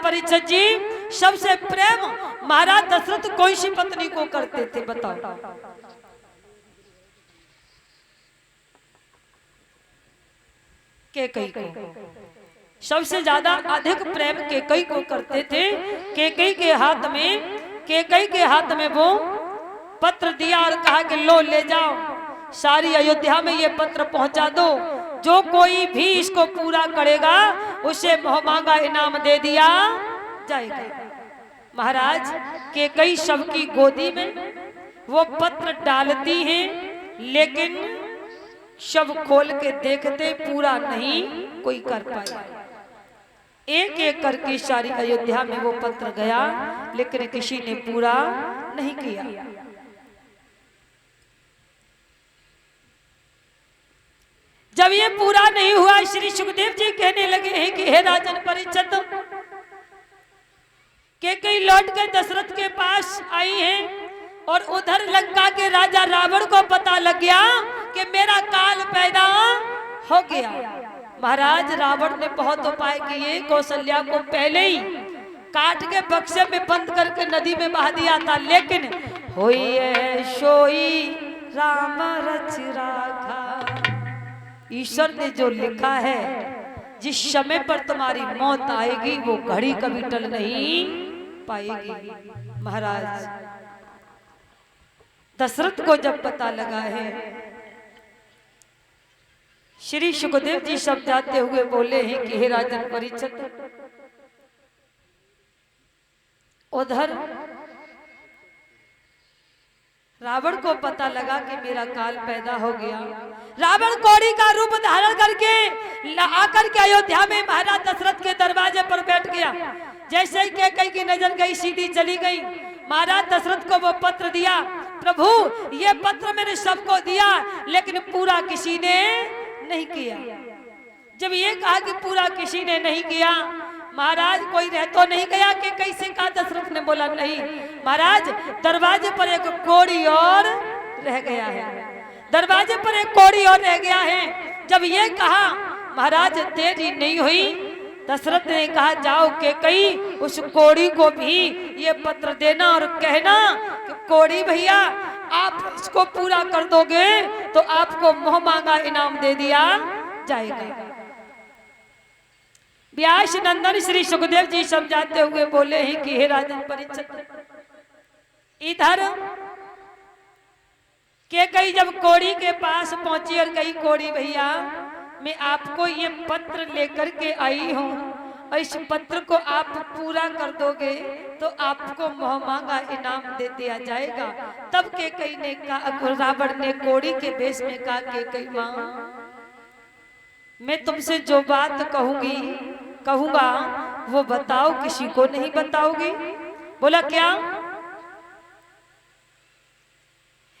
परीक्षित जी सबसे प्रेम महाराज दशरथ कौन सी पत्नी को करते थे बताओ? केकई को सबसे ज्यादा अधिक प्रेम केकई को करते थे। केकई के हाथ में वो पत्र दिया और कहा कि लो ले जाओ, सारी अयोध्या में ये पत्र पहुंचा दो, जो कोई भी इसको पूरा करेगा उसे मोहमांगा इनाम दे दिया जाएगा। महाराज केकई सबकी गोदी में वो पत्र डालती हैं, लेकिन सब खोल के देखते पूरा नहीं कोई कर पाया। एक एक करके सारी अयोध्या में वो पत्र गया, लेकिन किसी ने पूरा नहीं किया। जब ये पूरा नहीं हुआ, श्री सुखदेव जी कहने लगे हैं कि हे राजन परीक्षित, केकई लौट के दशरथ के पास आई हैं और उधर लंका के राजा रावण को पता लग गया कि मेरा काल पैदा हो गया। महाराज रावण ने बहुत उपाय किए, कौशल्या को पहले ही काट के बक्से में बंद करके नदी में बहा दिया था, लेकिन होई सोई राम रच राखा। ईश्वर ने जो लिखा है, जिस समय पर तुम्हारी मौत आएगी वो घड़ी कभी टल नहीं पाएगी। महाराज दशरथ को जब पता लगा है, श्री सुखदेव जी समझाते हुए बोले हैं कि हे राजन परीक्षित, उधर रावण को पता लगा कि मेरा काल पैदा हो गया। रावण कौड़ी का रूप धारण करके आकर के अयोध्या में महाराज दशरथ के दरवाजे पर बैठ गया। जैसे ही केकई की नजर गई, सीधी चली गई। महाराज दशरथ को वो पत्र दिया, प्रभु ये पत्र मैंने सबको दिया, लेकिन पूरा किसी ने नहीं किया। जब ये कहा कि पूरा किसी ने नहीं किया, महाराज कोई रह तो नहीं गया कि कैसे कहा? दशरथ ने बोला नहीं महाराज, दरवाजे पर एक कोड़ी और रह गया है, दरवाजे पर एक कोड़ी और रह गया है। जब ये कहा, महाराज देरी नहीं हुई, दशरथ ने कहा जाओ केकई उस कोड़ी को भी ये पत्र देना और कहना कि कोड़ी भैया आप इसको पूरा कर दोगे तो आपको मोहमांगा इनाम दे दिया जाएगा। व्यास नंदन श्री सुखदेव जी समझाते हुए बोले हैं कि हे राजन परीक्षित, इधर केकई जब कोड़ी के पास पहुंची और कही कोड़ी भैया मैं आपको ये पत्र लेकर के आई हूँ और इस पत्र को आप पूरा कर दोगे तो आपको मोहमांगा इनाम दे दिया जाएगा। तब केकई ने कहा, रावण ने कोड़ी के भेष में कहा, केकई माँ मैं तुमसे जो बात कहूंगा वो बताओ, किसी को नहीं बताओगी? बोला क्या?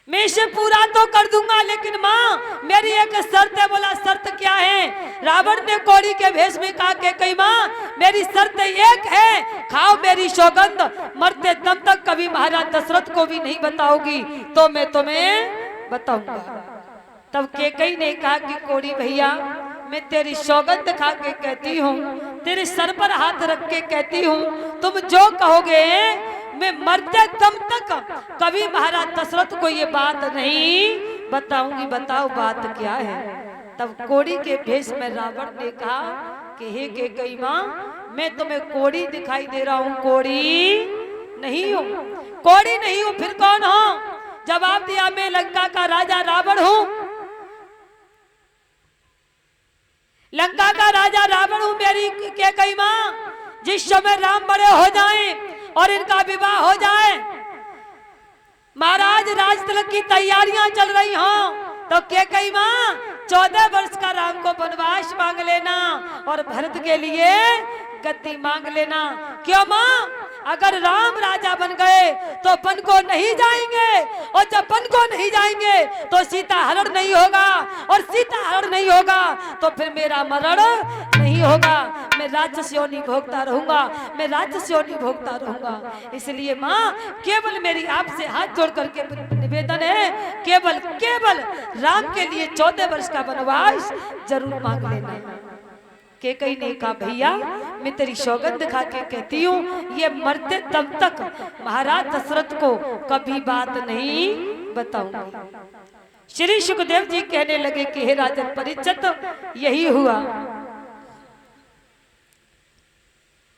मैं इसे पूरा तो कर दूंगा, लेकिन माँ मेरी एक शर्त है। बोला शर्त क्या है? रावण ने कोड़ी के भेष में कहा कि कई माँ मेरी शर्त एक है, खाओ मेरी सौगंध, मरते दम तक कभी महाराज दशरथ को भी नहीं बताओगी तो मैं तुम्हें बताऊंगा। तब केकई ने कहा कि कोड़ी भैया मैं तेरी सौगंध खा के कहती हूँ, तेरे सर पर हाथ रख के कहती हूँ, तुम जो कहोगे मैं मरते दम तक कभी महाराज दशरथ को ये बात नहीं बताऊंगी। बताओ बात क्या है? तब कोड़ी के भेष में रावण ने कहा कि हे केकई माँ मैं तुम्हें कोड़ी दिखाई दे रहा हूँ, कोड़ी नहीं हूँ। कोड़ी नहीं हूँ फिर कौन हो? जवाब दिया मैं लंका का राजा रावण हूँ, लंका का राजा रावण हूँ। मेरी केकई माँ जिस समय राम बड़े हो जाएं और इनका विवाह हो जाए, महाराज राज तिलक की तैयारियां चल रही हों, तो केकई माँ 14 वर्ष का राम को वनवास मांग लेना और भरत के लिए गद्दी मांग लेना। क्यों माँ? अगर राम राजा बन गए तो वन को नहीं जाएंगे, और जब वन को नहीं जाएंगे तो सीता हरण नहीं होगा, और सीता हरण नहीं होगा तो फिर मेरा मरण नहीं होगा। मैं राक्षस योनि भोगता रहूंगा, मैं राक्षस योनि भोगता रहूंगा। इसलिए माँ केवल मेरी आपसे हाथ जोड़ करके निवेदन है, केवल राम के लिए 14 वर्ष का वनवास जरूर मांग लेना। कैकेयी ने कहा भैया मैं तेरी सौगंध खा के कहती हूँ ये मरते दम तक महाराज दशरथ को कभी बात नहीं बताऊंगी। श्री सुखदेव जी कहने लगे कि हे राजन परीक्षित यही हुआ।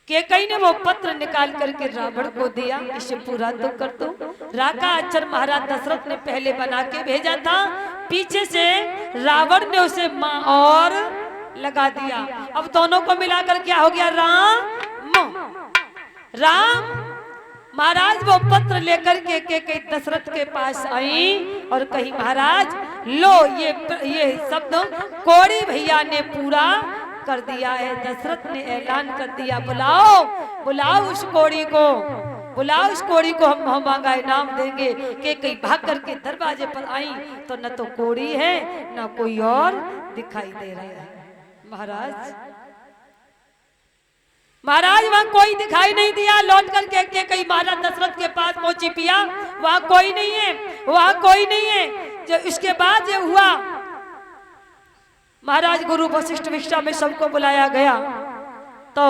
कैकेयी ने वो पत्र निकाल करके रावण को दिया, इसे पूरा तो कर दो। राका अक्षर महाराज दशरथ ने पहले बना के भेजा था, पीछे से रावण ने उसे मां और लगा दिया। अब दोनों को मिलाकर क्या हो गया? राम। महाराज वो पत्र लेकर के कैकेयी दशरथ के पास आई और कही महाराज लो ये शब्द कोड़ी भैया ने पूरा कर दिया है। दशरथ ने ऐलान कर दिया बुलाओ उस कोड़ी को, बुलाओ उस कोड़ी को, हम मांगा इनाम देंगे। कैकेयी भाग करके दरवाजे पर आई तो न तो कोड़ी है न कोई और दिखाई दे रहा है। महाराज वहां कोई दिखाई नहीं दिया। लौट करके कैकेयी महाराज दशरथ के पास पहुंची, पिया वहां कोई नहीं है, वहां कोई नहीं है। जो इसके बाद ये हुआ महाराज गुरु वशिष्ठ विष्ठा में सबको बुलाया गया तो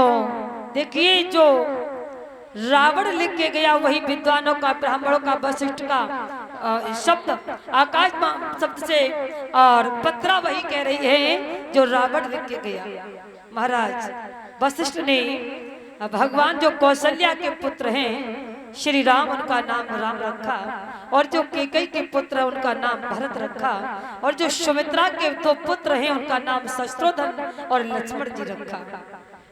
देखिए जो रावण लिख के गया वही विद्वानों का, ब्राह्मणों का, वशिष्ठ का शब्द आकाश शब्द से और पत्रा वही कह रही है जो रावण लिख के गया। महाराज वशिष्ठ ने भगवान जो कौशल्या के पुत्र हैं श्री राम उनका नाम राम रखा और जो कैकेयी के पुत्र उनका नाम भरत रखा और जो सुमित्रा के दो पुत्र हैं उनका नाम शत्रुघ्न और लक्ष्मण जी रखा।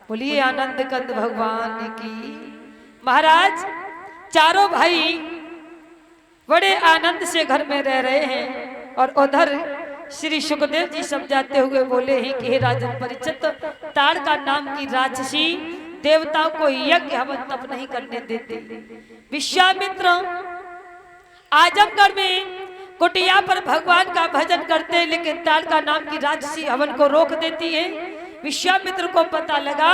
बोलिए आनंद कंद भगवान की। महाराज चारों भाई बड़े आनंद से घर में रह रहे हैं और उधर श्री सुखदेव जी समझाते हुए बोले हैं कि हे राजन परीक्षित ताड़ का नाम की राक्षसी देवताओं को यज्ञ हवन तप नहीं करने देते। विश्वामित्र आजमगढ़ में कुटिया पर भगवान का भजन करते हैं लेकिन ताड़ का नाम की राक्षसी हवन को रोक देती है। विश्वामित्र को पता लगा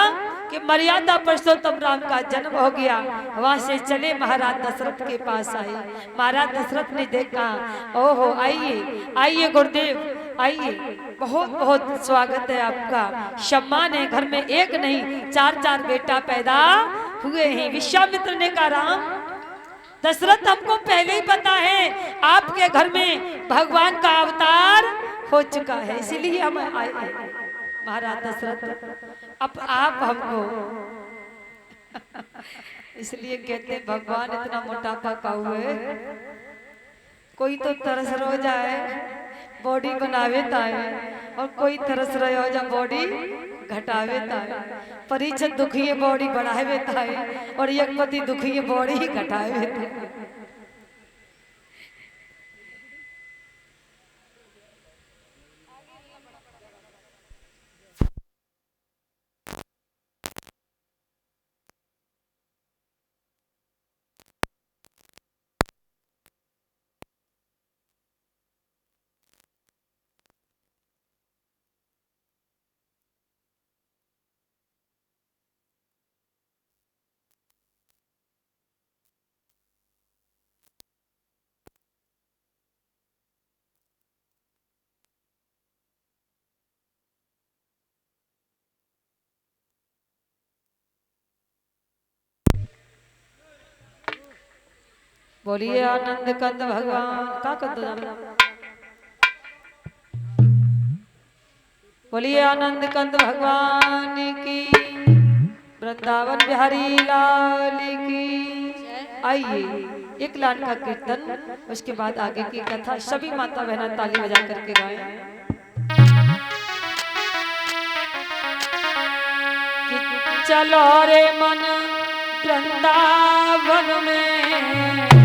कि मर्यादा पुरुषोत्तम राम का जन्म हो गया। वहां से चले महाराज दशरथ के पास आए। महाराज दशरथ ने देखा, ओहो आइए आइए गुरुदेव आइए, बहुत बहुत स्वागत है आपका, सम्मान है, घर में एक नहीं चार चार बेटा पैदा हुए हैं। विश्वामित्र ने कहा राम दशरथ हमको पहले ही पता है आपके घर में भगवान का अवतार हो चुका है इसीलिए हम आए। महाराज दशरथ अब आप हमको इसलिए कहते भगवान इतना मोटापा का हुए कोई तो तरस रो जाए बॉडी बनावे ताए और कोई तरस रहे हो जा बॉडी घटावे ताए। परीक्षित दुखी बॉडी बढ़ावे ताए और यज्ञपति दुखी बॉडी ही घटावे ताए। बोलिए आनंद कंद भगवान का कंद, बोलिए आनंद कंद भगवान की, वृंदावन बिहारी लाल की। आइए एक लाइन का कीर्तन उसके बाद आगे की कथा सभी माता बहना ताली बजा करके गाएं। चलो रे मन वृंदावन में